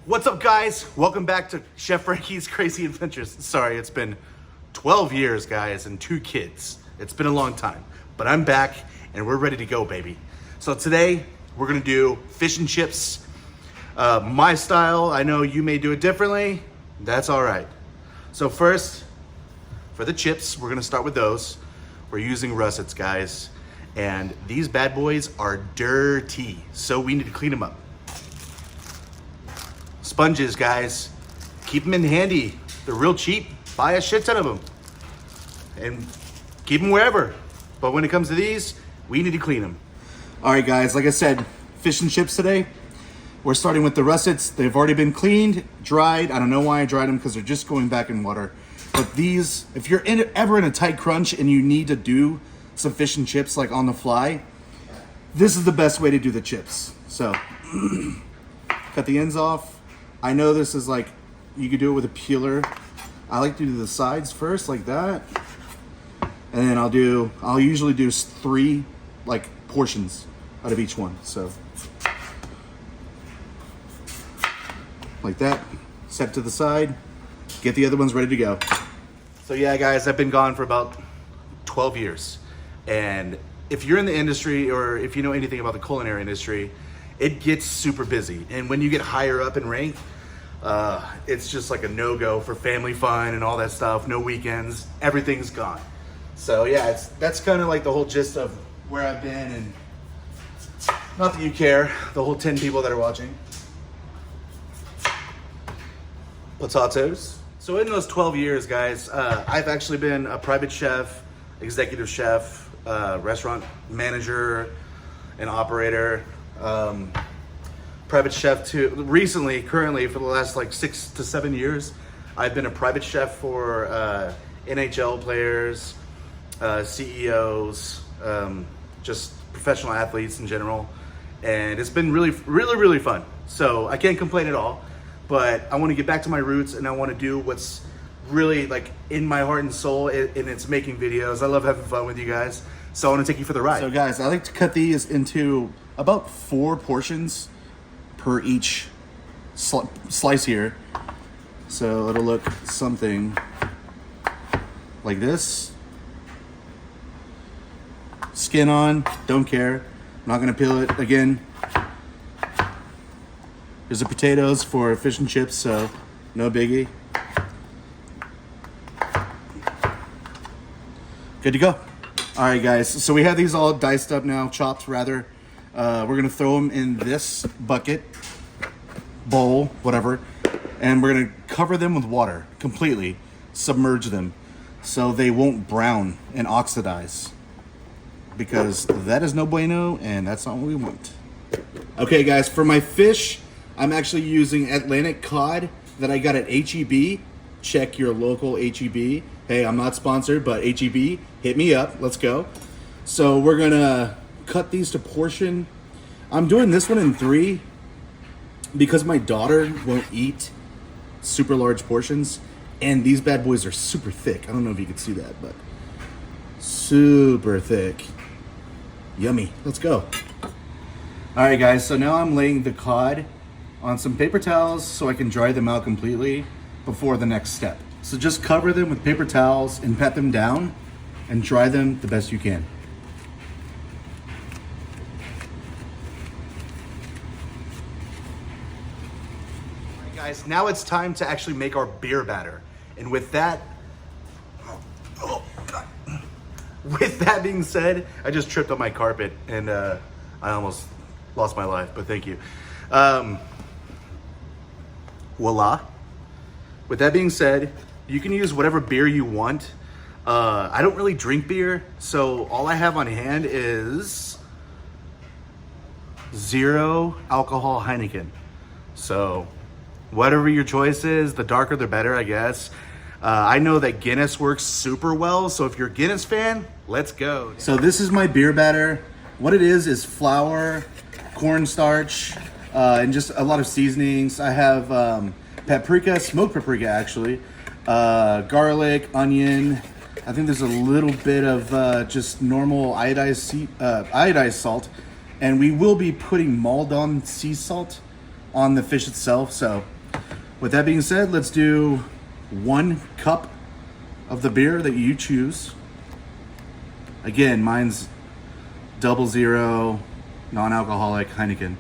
What's up, guys? Welcome back to Chef Frankie's Crazy Adventures. Sorry, it's been 12 years, guys, and 2 kids. It's been a long time, but I'm back and we're ready to go, baby. So today we're gonna do fish and chips. My style, I know you may do it differently. That's all right. So first, for the chips, we're gonna start with those. We're using russets, guys. And these bad boys are dirty, so we need to clean them up. Sponges, guys, keep them in handy. They're real cheap. Buy a shit ton of them and keep them wherever. But when it comes to these, we need to clean them. All right, guys, like I said, fish and chips today. We're starting with the russets. They've already been cleaned, dried. I don't know why I dried them because they're just going back in water. But these, if you're ever in a tight crunch and you need to do some fish and chips like on the fly, this is the best way to do the chips. So cut the ends off. I know this is like, you could do it with a peeler. I like to do the sides first like that. And then I'll usually do 3 like portions out of each one. So like that, set to the side, get the other ones ready to go. So yeah, guys, I've been gone for about 12 years. And if you're in the industry or if you know anything about the culinary industry, it gets super busy. And when you get higher up in rank, it's just like a no-go for family fun and all that stuff. No weekends, everything's gone. So yeah, that's kind of like the whole gist of where I've been, and not that you care, the whole 10 people that are watching. Potatoes. So in those 12 years, guys, I've actually been a private chef, executive chef, restaurant manager, and operator. Private chef too. Recently, currently, for the last like 6 to 7 years, I've been a private chef for NHL players, CEOs, just professional athletes in general, and it's been really fun. So I can't complain at all, but I want to get back to my roots, and I want to do what's really like in my heart and soul, and it's making videos. I love having fun with you guys, so I want to take you for the ride. So guys, I like to cut these into about 4 portions per each slice here. So it'll look something like this. Skin on, don't care. I'm not gonna peel it again. Here's the potatoes for fish and chips, so no biggie. Good to go. All right, guys, so we have these all diced up now, chopped rather. We're gonna throw them in this bucket, bowl, whatever, and we're gonna cover them with water completely, submerge them so they won't brown and oxidize, because that is no bueno and that's not what we want. Okay, guys, for my fish, I'm actually using Atlantic cod that I got at HEB. Check your local HEB. Hey, I'm not sponsored, but HEB, hit me up. Let's go. So we're gonna cut these to portion. I'm doing this one in 3 because my daughter won't eat super large portions, and these bad boys are super thick. I don't know if you can see that, but super thick. Yummy. Let's go. All right, guys, so now I'm laying the cod on some paper towels so I can dry them out completely before the next step. So just cover them with paper towels and pat them down and dry them the best you can. All right, guys, now it's time to actually make our beer batter. And with that, with that being said, I just tripped on my carpet and I almost lost my life, but thank you. Voila. With that being said, you can use whatever beer you want. I don't really drink beer, so all I have on hand is 0 alcohol Heineken. So whatever your choice is, the darker the better, I guess. I know that Guinness works super well, so if you're a Guinness fan, let's go. So this is my beer batter. What it is flour, cornstarch, and just a lot of seasonings. I have paprika, smoked paprika actually, garlic, onion. I think there's a little bit of just normal iodized salt, and we will be putting Maldon sea salt on the fish itself. So With that being said, let's do 1 cup of the beer that you choose. Again, mine's 00 non-alcoholic Heineken.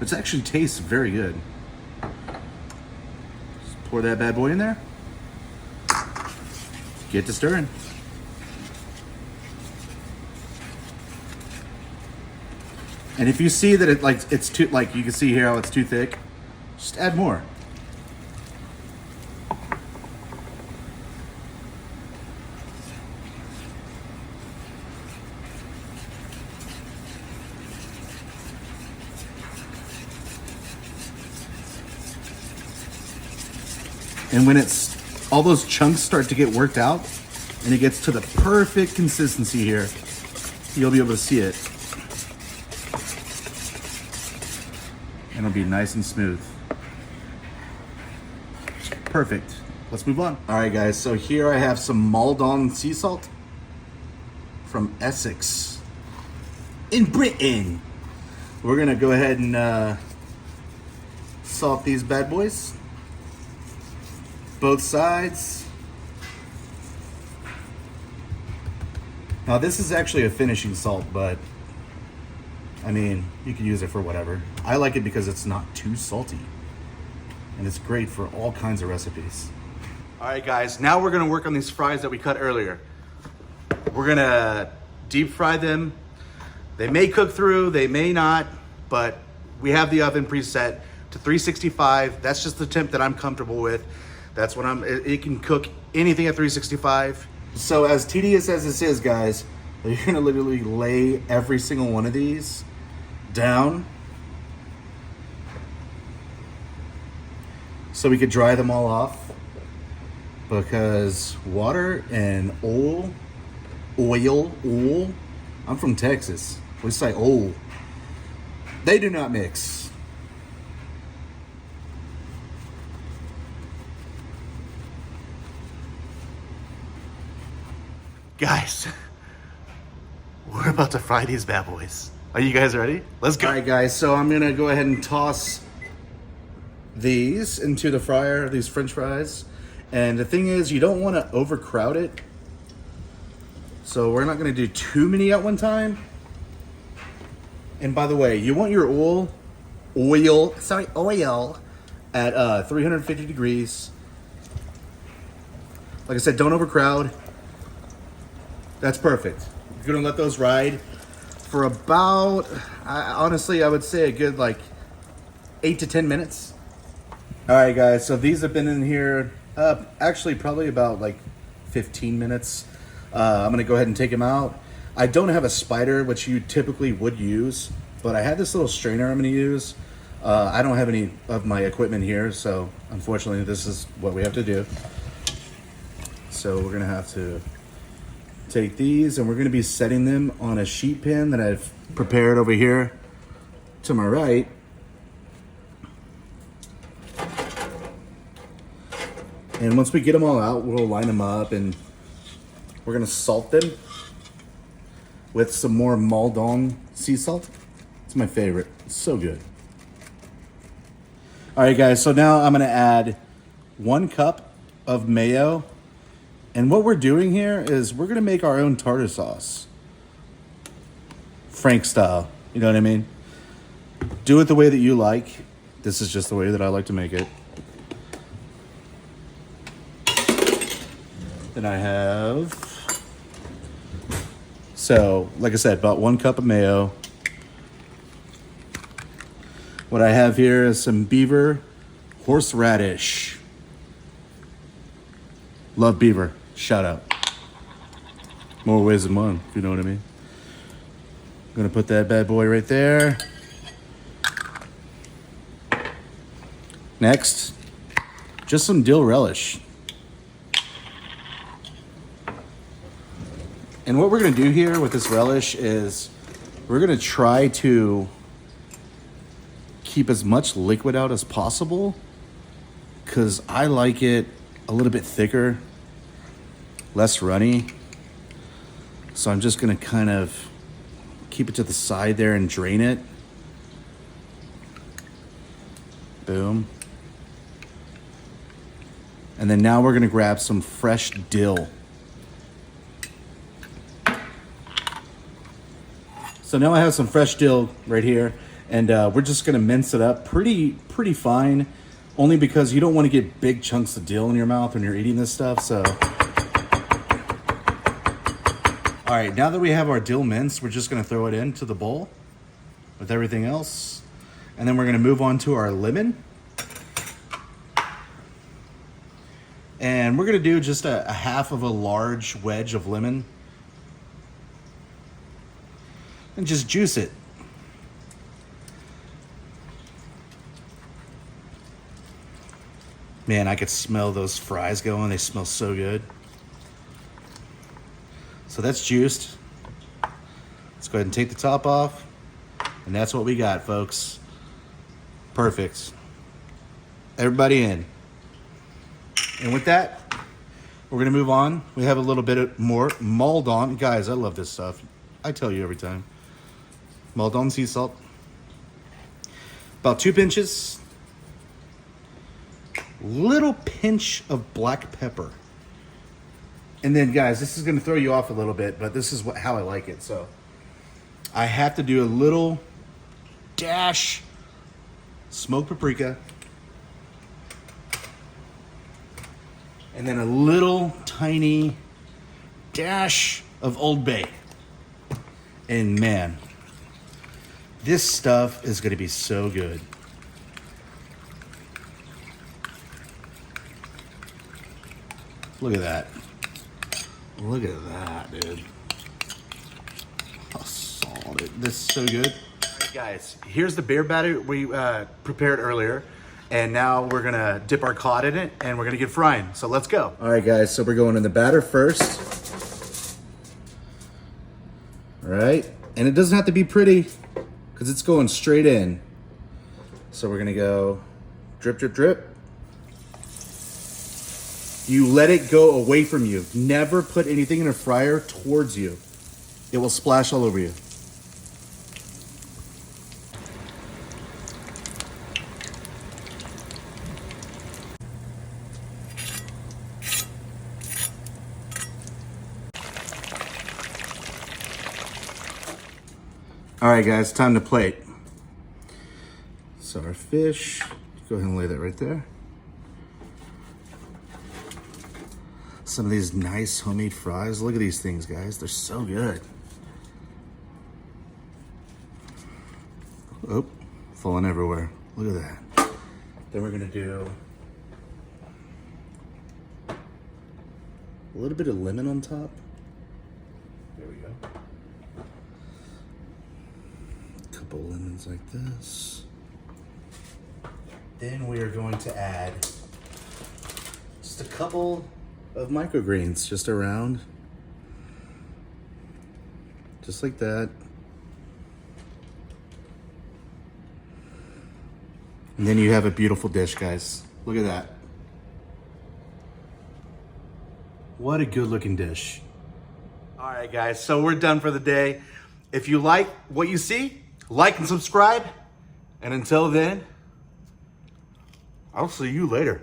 It actually tastes very good. Just pour that bad boy in there. Get to stirring. And if you see that it's too, like you can see here how it's too thick, just add more. And when all those chunks start to get worked out and it gets to the perfect consistency here, you'll be able to see it. And it'll be nice and smooth. Perfect. Let's move on. All right, guys. So here I have some Maldon sea salt from Essex in Britain. We're gonna go ahead and salt these bad boys. Both sides. Now this is actually a finishing salt, but I mean, you can use it for whatever. I like it because it's not too salty. And it's great for all kinds of recipes. All right, guys, now we're gonna work on these fries that we cut earlier. We're gonna deep fry them. They may cook through, they may not, but we have the oven preset to 365. That's just the temp that I'm comfortable with. That's what it can cook anything at 365. So as tedious as this is, guys, you're gonna literally lay every single one of these down so we could dry them all off, because water and oil, I'm from Texas, we say oil, they do not mix. Guys, we're about to fry these bad boys. Are you guys ready? Let's go. All right, guys, so I'm gonna go ahead and toss these into the fryer, these French fries. And the thing is, you don't wanna overcrowd it. So we're not gonna do too many at one time. And by the way, you want your oil at 350 degrees. Like I said, don't overcrowd. That's perfect. You're gonna let those ride for about, honestly, I would say a good 8 to 10 minutes. All right, guys, so these have been in here, actually probably about 15 minutes. I'm gonna go ahead and take them out. I don't have a spider, which you typically would use, but I have this little strainer I'm gonna use. I don't have any of my equipment here, so unfortunately this is what we have to do. So we're gonna have to take these and we're going to be setting them on a sheet pan that I've prepared over here to my right. And once we get them all out, we'll line them up and we're going to salt them with some more Maldon sea salt. It's my favorite. It's so good. All right, guys, so now I'm going to add 1 cup of mayo. And what we're doing here is we're gonna make our own tartar sauce. Frank style, you know what I mean? Do it the way that you like. This is just the way that I like to make it. Then I have, so like I said, about 1 cup of mayo. What I have here is some Beaver horseradish. Love Beaver. Shout out. More ways than one, if you know what I mean. I'm gonna put that bad boy right there. Next, just some dill relish. And what we're gonna do here with this relish is we're gonna try to keep as much liquid out as possible, because I like it a little bit thicker, less runny. So I'm just gonna kind of keep it to the side there and drain it. Boom. And then now we're gonna grab some fresh dill. So now I have some fresh dill right here, and we're just gonna mince it up pretty fine, only because you don't want to get big chunks of dill in your mouth when you're eating this stuff. So, all right, now that we have our dill minced, we're just gonna throw it into the bowl with everything else, and then we're gonna move on to our lemon, and we're gonna do just a half of a large wedge of lemon, and just juice it. Man, I could smell those fries going. They smell so good. So that's juiced. Let's go ahead and take the top off. And that's what we got, folks. Perfect. Everybody in. And with that, we're gonna move on. We have a little bit more Maldon. Guys, I love this stuff. I tell you every time. Maldon sea salt. About 2 pinches. Little pinch of black pepper. And then, guys, this is going to throw you off a little bit, but this is how I like it. So I have to do a little dash smoked paprika. And then a little tiny dash of Old Bay. And man, this stuff is going to be so good. Look at that. Look at that, dude. Oh, solid. This is so good. All right, guys, here's the beer batter we prepared earlier. And now we're going to dip our cod in it, and we're going to get frying. So let's go. All right, guys. So we're going in the batter first. All right. And it doesn't have to be pretty because it's going straight in. So we're going to go drip, drip, drip. You let it go away from you. Never put anything in a fryer towards you. It will splash all over you. All right, guys, time to plate. So our fish, go ahead and lay that right there. Some of these nice homemade fries. Look at these things, guys. They're so good. Oh, falling everywhere. Look at that. Then we're gonna do a little bit of lemon on top. There we go. A couple lemons like this. Then we are going to add just a couple of microgreens just around, just like that. And then you have a beautiful dish, guys. Look at that. What a good looking dish. All right, guys, so we're done for the day. If you like what you see, like and subscribe. And until then, I'll see you later.